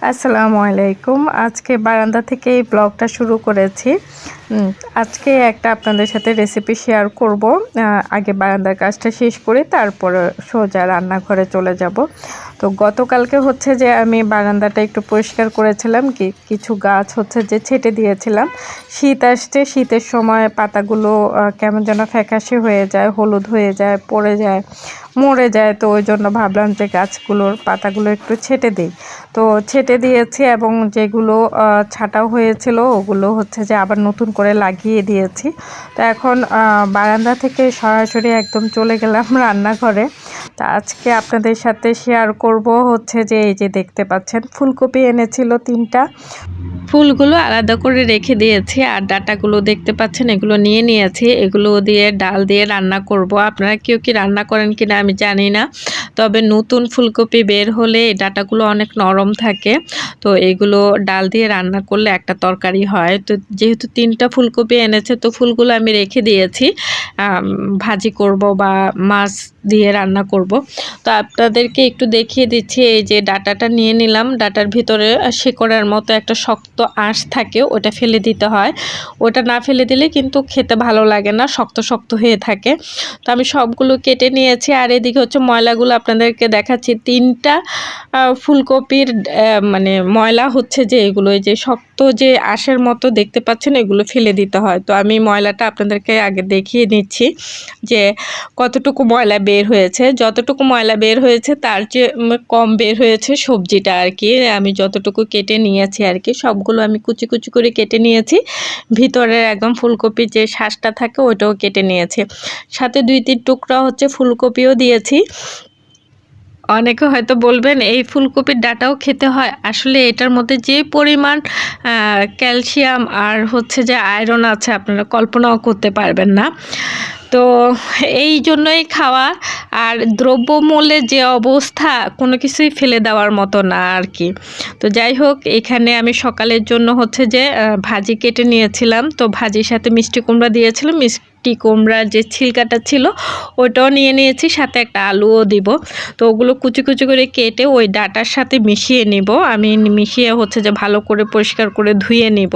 আসসালামু আলাইকুম। আজকে বারান্দা থেকে এই ব্লগটা শুরু করেছি। আজকে একটা আপনাদের সাথে রেসিপি শেয়ার করব। আগে বারান্দার কাজটা শেষ করে তারপরে সোজা রান্নাঘরে চলে যাব। তো গতকালকে হচ্ছে যে আমি বারান্দাটা একটু পরিষ্কার করেছিলাম, কিছু গাছ হচ্ছে যে ছেটে দিয়েছিলাম। শীত আসছে, শীতের সময় পাতাগুলো কেমন যেন ফ্যাকাশে হয়ে যায়, হলুদ হয়ে যায়, পড়ে যায়, মরে যায়। তো ওই জন্য ভাবলাম যে গাছগুলোর পাতাগুলো একটু ছেটে দিই। তো ছেটে দিয়েছি এবং যেগুলো ছাঁটাও হয়েছিল ওগুলো হচ্ছে যে আবার নতুন করে লাগিয়ে দিয়েছি। তো এখন বারান্দা থেকে সরাসরি একদম চলে গেলাম রান্নাঘরে। তা আজকে আপনাদের সাথে শেয়ার করব হচ্ছে যে এই যে দেখতে পাচ্ছেন ফুলকপি এনেছিল 3টা। ফুলগুলো আলাদা করে রেখে দিয়েছি আর ডাঁটাগুলো দেখতে পাচ্ছেন এগুলো নিয়ে নিয়েছি। এগুলো দিয়ে ডাল দিয়ে রান্না করব। আপনারা কেউ কি রান্না করেন কিনা আমি জানি না, তবে নতুন ফুলকপি বের হলে এই ডাঁটাগুলো অনেক নরম থাকে। তো এগুলো ডাল দিয়ে রান্না করলে একটা তরকারি হয়। তো যেহেতু 3টা ফুলকপি এনেছে তো ফুলগুলো আমি রেখে দিয়েছি, ভাজি করব বা মাছ দিয়ে রান্না করব। তো আপনাদেরকে একটু দেখিয়ে দিচ্ছি, এই যে ডাঁটাটা নিয়ে নিলাম। ডাঁটার ভিতরে শিকড়ের মতো একটা শক্ত আঁশ থাকে, ওটা ফেলে দিতে হয়। ওটা না ফেলে দিলে কিন্তু খেতে ভালো লাগে না, শক্ত শক্ত হয়ে থাকে। তো আমি সবগুলো কেটে নিয়েছি। আর এদিকে হচ্ছে ময়লাগুলো আপনাদেরকে দেখাচ্ছি। 3টা ফুলকপির মানে ময়লা হচ্ছে যে এগুলো, এই যে শক্ত যে আঁশের মতো দেখতে পাচ্ছেন এগুলো ফেলে দিতে হয়। তো আমি ময়লাটা আপনাদেরকে আগে দেখিয়ে নিচ্ছি যে কতটুকু ময়লা বের হয়েছে। যতটুকু ময়লা বের হয়েছে তার চেয়ে কম বের হয়েছে সবজিটা আর কি। আমি যতটুকু কেটে নিয়েছি আর কি, সবগুলো আমি কুচি কুচি করে কেটে নিয়েছি। ভিতরের একদম ফুলকপির যে শ্বাসটা থাকে ওইটাও কেটে নিয়েছি। সাথে 2-3 টুকরা হচ্ছে ফুলকপিও দিয়েছি। অনেকে হয়তো বলবেন এই ফুলকপির ডাঁটাও খেতে হয়। আসলে এটার মধ্যে যে পরিমাণ ক্যালসিয়াম আর হচ্ছে যে আয়রন আছে আপনারা কল্পনাও করতে পারবেন না। তো এই জন্যই খাওয়া। আর দ্রব্যমূল্যের যে অবস্থা, কোনো কিছুই ফেলে দেওয়ার মতো না আর কি। তো যাই হোক, এখানে আমি সকালের জন্য হচ্ছে যে ভাজি কেটে নিয়েছিলাম। তো ভাজির সাথে মিষ্টি কুমড়া দিয়েছিলাম। মিষ্টি কুমড়ার যে ছিলকাটা ছিল ওইটাও নিয়ে নিয়েছি, সাথে একটা আলুও দিব। তো ওগুলো কুচি কুচি করে কেটে ওই ডাঁটার সাথে মিশিয়ে নিব। আমি মিশিয়ে হচ্ছে যে ভালো করে পরিষ্কার করে ধুয়ে নিব।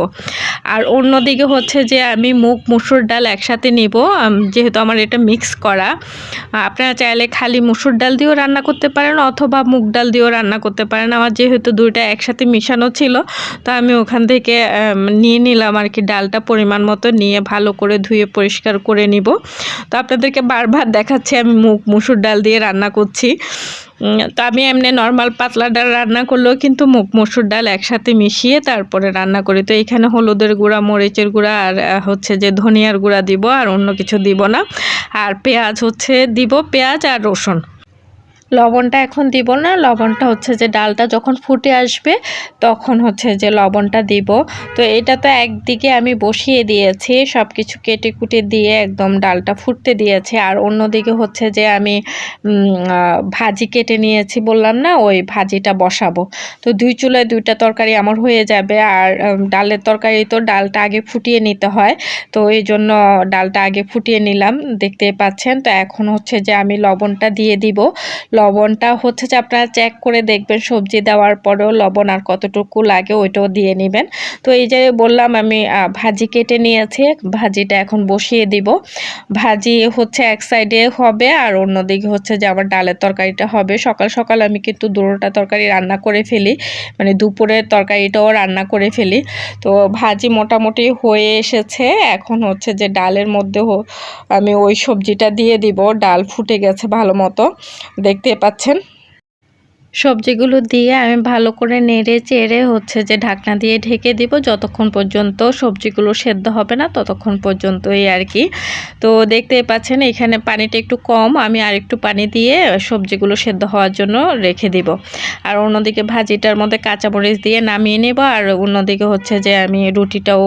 আর অন্যদিকে হচ্ছে যে আমি মুগ মসুর ডাল একসাথে নিব, যেহেতু আমার এটা মিক্স করা। আপনারা চাইলে খালি মসুর ডাল দিয়েও রান্না করতে পারেন অথবা মুগ ডাল দিয়েও রান্না করতে পারেন। আমার যেহেতু দুইটা একসাথে মিশানো ছিল তো আমি ওখান থেকে নিয়ে নিলাম আর কি। ডালটা পরিমাণ মতো নিয়ে ভালো করে ধুয়ে পরিষ্কার করে নিব। তো আপনাদেরকে বারবার দেখাচ্ছি আমি মুগ মসুর ডাল দিয়ে রান্না করছি। তো আমি এমনি নর্মাল পাতলা ডাল রান্না করলেও কিন্তু মুগ মসুর ডাল একসাথে মিশিয়ে তারপরে রান্না করি। তো এখানে হলুদের গুঁড়া, মরিচের গুঁড়া আর হচ্ছে যে ধনিয়ার গুঁড়া দিব, আর অন্য কিছু দিব না। আর পেঁয়াজ হচ্ছে দিব, পেঁয়াজ আর রসুন। লবণটা এখন দিব না, লবণটা হচ্ছে যে ডালটা যখন ফুটে আসবে তখন হচ্ছে যে লবণটা দিব। তো এটা তো একদিকে আমি বসিয়ে দিয়েছি, সব কিছু কেটে কুটে দিয়ে একদম ডালটা ফুটতে দিয়েছি। আর অন্যদিকে হচ্ছে যে আমি ভাজি কেটে নিয়েছি বললাম না, ওই ভাজিটা বসাবো। তো 2 চুলায় 2টা তরকারি আমার হয়ে যাবে। আর ডালের তরকারি তো ডালটা আগে ফুটিয়ে নিতে হয়, তো এই জন্য ডালটা আগে ফুটিয়ে নিলাম, দেখতেই পাচ্ছেন। তো এখন হচ্ছে যে আমি লবণটা দিয়ে দিব। লবণটা হচ্ছে যে আপনারা চেক করে দেখবেন, সবজি দেওয়ার পরেও লবণ আর কতটুকু লাগে ওইটাও দিয়ে নেবেন। তো এই যে বললাম আমি ভাজি কেটে নিয়েছি, ভাজিটা এখন বসিয়ে দিব। ভাজি হচ্ছে এক সাইডে হবে আর অন্যদিকে হচ্ছে যে আমার ডালের তরকারিটা হবে। সকাল সকাল আমি কিন্তু দুটোটা তরকারি রান্না করে ফেলি, মানে দুপুরের তরকারিটাও রান্না করে ফেলি। তো ভাজি মোটামুটি হয়ে এসেছে। এখন হচ্ছে যে ডালের মধ্যে আমি ওই সবজিটা দিয়ে দিব। ডাল ফুটে গেছে ভালো মতো, দেখতে পাচ্ছেন। সবজিগুলো দিয়ে আমি ভালো করে নেড়ে চেড়ে হচ্ছে যে ঢাকনা দিয়ে ঢেকে দিব যতক্ষণ পর্যন্ত সবজিগুলো সেদ্ধ হবে না, ততক্ষণ পর্যন্তই আর কি। তো দেখতেই পাচ্ছেন এখানে পানিটা একটু কম, আমি আর একটু পানি দিয়ে সবজিগুলো সেদ্ধ হওয়ার জন্য রেখে দিব। আর অন্যদিকে ভাজিটার মধ্যে কাঁচামরিচ দিয়ে নামিয়ে নেব। আর অন্যদিকে হচ্ছে যে আমি রুটিটাও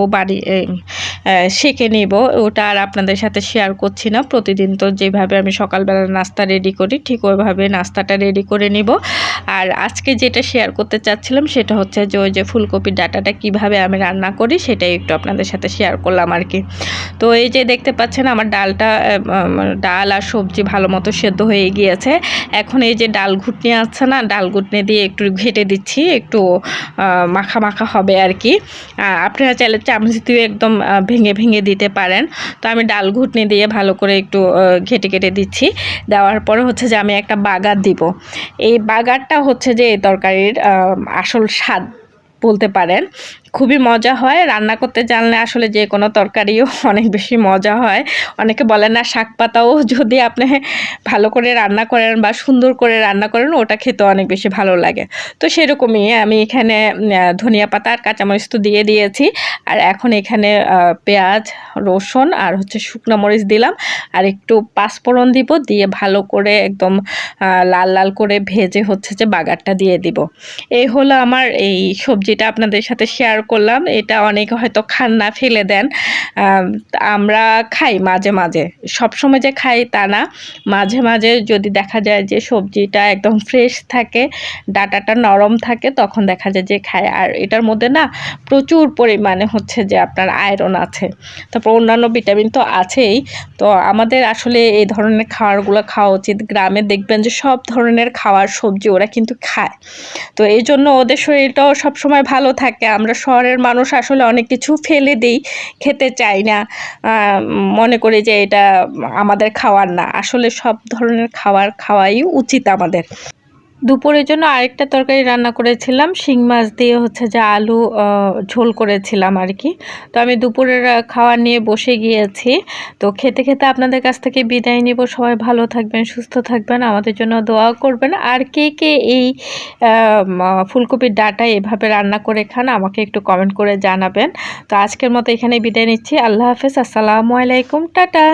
সেঁকে নিব। ওটা আর আপনাদের সাথে শেয়ার করছি না। প্রতিদিন তো যেভাবে আমি সকালবেলা নাস্তা রেডি করি ঠিক ওইভাবে নাস্তাটা রেডি করে নিব। আর আজকে যেটা শেয়ার করতে চাচ্ছিলাম সেটা হচ্ছে যে ওই যে ফুলকপির ডাঁটাটা কিভাবে আমি রান্না করি সেটাই একটু আপনাদের সাথে শেয়ার করলাম আর কি। তো এই যে দেখতে পাচ্ছেন আমার ডাল আর সবজি ভালো মতো সেদ্ধ হয়ে গিয়েছে। এখন এই যে ডাল ঘুটনি আছে না, ডাল ঘুটনি দিয়ে একটু ঘেটে দিচ্ছি, একটু মাখা মাখা হবে আর কি। আপনারা চাইলে চামচ দিয়ে একদম ভেঙে ভেঙে দিতে পারেন। তো আমি ডাল ঘুটনি দিয়ে ভালো করে একটু ঘেটে কেটে দিচ্ছি। দেওয়ার পরে হচ্ছে যে আমি একটা বাগার দিব। এই বাগারটা হচ্ছে যে এই তরকারির আসল স্বাদ বলতে পারেন। খুবই মজা হয়, রান্না করতে জানলে আসলে যে কোনো তরকারিও অনেক বেশি মজা হয়। অনেকে বলেন না শাক পাতাও যদি আপনি ভালো করে রান্না করেন বা সুন্দর করে রান্না করেন ওটা খেতে অনেক বেশি ভালো লাগে। তো সেরকমই আমি এখানে ধনিয়া পাতা আর কাঁচামরিচ তো দিয়ে দিয়েছি। আর এখন এখানে পেঁয়াজ, রসুন আর হচ্ছে শুকনো মরিচ দিলাম, আর একটু পাঁচফোড়ন দিব, দিয়ে ভালো করে একদম লাল লাল করে ভেজে হচ্ছে যে বাগারটা দিয়ে দিব। এই হলো আমার এই সবজিটা আপনাদের সাথে শেয়ার করলাম। এটা অনেকে হয়তো খান না, ফেলে দেন। আমরা খাই মাঝে মাঝে, সবসময় যে খাই তা না, মাঝে মাঝে যদি দেখা যায় যে সবজিটা একদম ফ্রেশ থাকে, ডাঁটাটা নরম থাকে, তখন দেখা যায় যে খায়। আর এটার মধ্যে না প্রচুর পরিমাণে হচ্ছে যে আপনার আয়রন আছে, তারপর অন্যান্য ভিটামিন তো আছেই। তো আমাদের আসলে এই ধরনের খাবারগুলো খাওয়া উচিত। গ্রামে দেখবেন যে সব ধরনের খাওয়ার সবজি ওরা কিন্তু খায়, তো এই জন্য ওদের শরীরটাও সবসময় ভালো থাকে। আমরা শহরের মানুষ আসলে অনেক কিছু ফেলে দিই, খেতে চাই না, মনে করি যে এটা আমাদের খাওয়ার না। আসলে সব ধরনের খাবার খাওয়াই উচিত আমাদের। দুপুরের জন্য আরেকটা তরকারি রান্না করেছিলাম, শিং মাছ দিয়ে হচ্ছে যে আলু ঝোল করেছিলাম আর কি। তো আমি দুপুরের খাওয়া নিয়ে বসে গিয়েছি। তো খেতে খেতে আপনাদের কাছ থেকে বিদায় নিব। সবাই ভালো থাকবেন, সুস্থ থাকবেন, আমাদের জন্য দোয়া করবেন। আর কে কে এই ফুলকপির ডাঁটা এভাবে রান্না করে খান আমাকে একটু কমেন্ট করে জানাবেন। তো আজকের মতো এখানে বিদায় নিচ্ছি। আল্লাহ হাফেজ, আসসালামু আলাইকুম, টাটা।